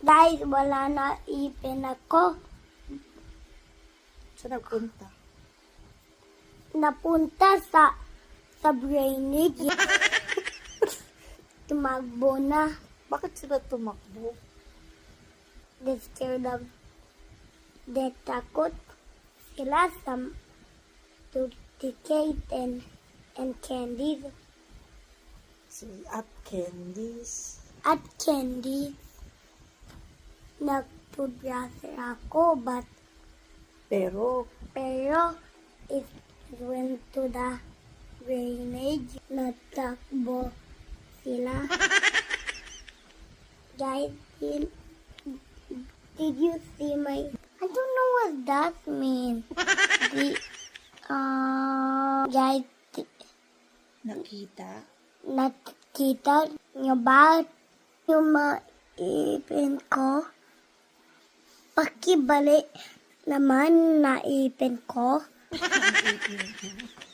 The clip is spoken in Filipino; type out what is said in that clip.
Guys, wala na ipin ako. Saan nagpunta? Napunta sa drainage. Tumakbo na. Bakit sila tumakbo? They scared of they takot sila sa to Kate and Candies Si at Candies. at Candy. Nagtoothbrush ako Pero, pero it went to the drainage. Natakbo sila. Guys, did you see my... I don't know what that means. Guys, nakita. nakita niyo ba yung maipin ko? Pakibalik naman naipin ko. Ang ipin ko.